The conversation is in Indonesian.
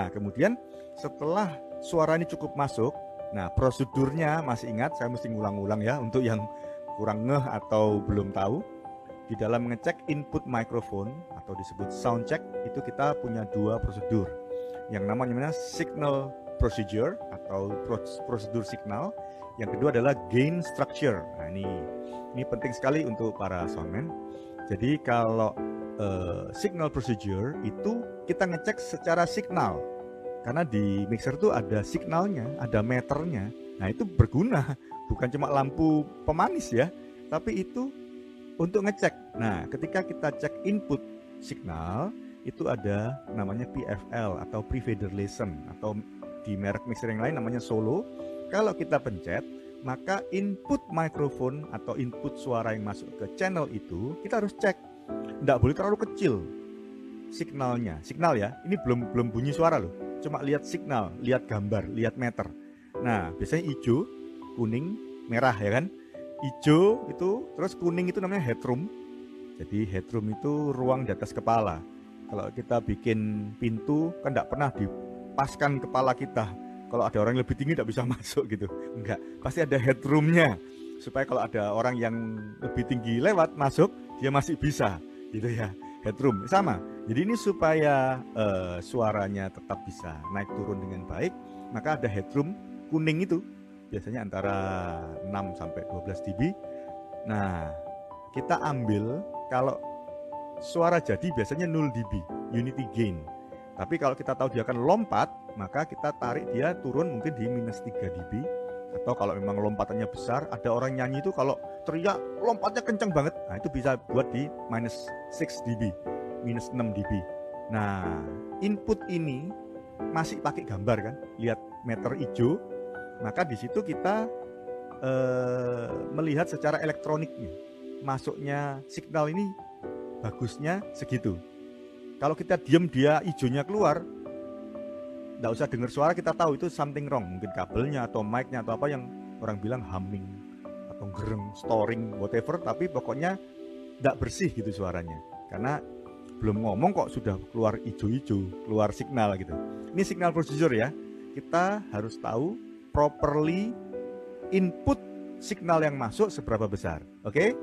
Nah, kemudian setelah suara ini cukup masuk, nah prosedurnya masih ingat, saya mesti ngulang-ulang ya untuk yang kurang ngeh atau belum tahu. Di dalam ngecek input microphone atau disebut sound check itu kita punya dua prosedur. Yang namanya signal procedure atau prosedur signal. Yang kedua adalah gain structure. Nah, ini penting sekali untuk para soundman. Jadi kalau signal procedure itu kita ngecek secara signal. Karena di mixer itu ada signalnya, ada meternya. Nah, itu berguna, bukan cuma lampu pemanis ya, tapi itu untuk ngecek. Nah, ketika kita cek input signal, itu ada namanya PFL atau pre-fader listen, atau di merek mixer yang lain namanya solo. Kalau kita pencet, maka input microphone atau input suara yang masuk ke channel itu kita harus cek. Nggak boleh terlalu kecil signalnya. Signal ya, ini belum bunyi suara loh. Cuma lihat signal, lihat gambar, lihat meter. Nah, biasanya hijau, kuning, merah ya kan? Hijau itu, terus kuning itu namanya headroom. Jadi headroom itu ruang di atas kepala. Kalau kita bikin pintu kan tidak pernah dipaskan kepala kita. Kalau ada orang yang lebih tinggi tidak bisa masuk gitu. Enggak, pasti ada headroomnya. Supaya kalau ada orang yang lebih tinggi lewat masuk, dia masih bisa gitu ya. Headroom sama. Jadi ini supaya suaranya tetap bisa naik turun dengan baik, maka ada headroom kuning itu. Biasanya antara 6 sampai 12 dB. Nah, kita ambil kalau suara jadi biasanya 0 dB, unity gain. Tapi kalau kita tahu dia akan lompat, maka kita tarik dia turun mungkin di minus 3 dB. Atau kalau memang lompatannya besar, ada orang nyanyi itu kalau teriak lompatnya kencang banget, nah itu bisa buat di minus 6 dB, minus 6 dB. Nah, input ini masih pakai gambar kan, lihat meter hijau, maka di situ kita melihat secara elektroniknya masuknya signal ini bagusnya segitu. Kalau kita diam dia hijaunya keluar, nggak usah dengar suara, kita tahu itu something wrong, mungkin kabelnya atau mic-nya atau apa yang orang bilang humming atau gereng, storing, whatever, tapi pokoknya nggak bersih gitu suaranya. Karena belum ngomong kok sudah keluar hijau-hijau, keluar signal gitu. Ini signal procedure ya. Kita harus tahu properly input signal yang masuk seberapa besar. Oke?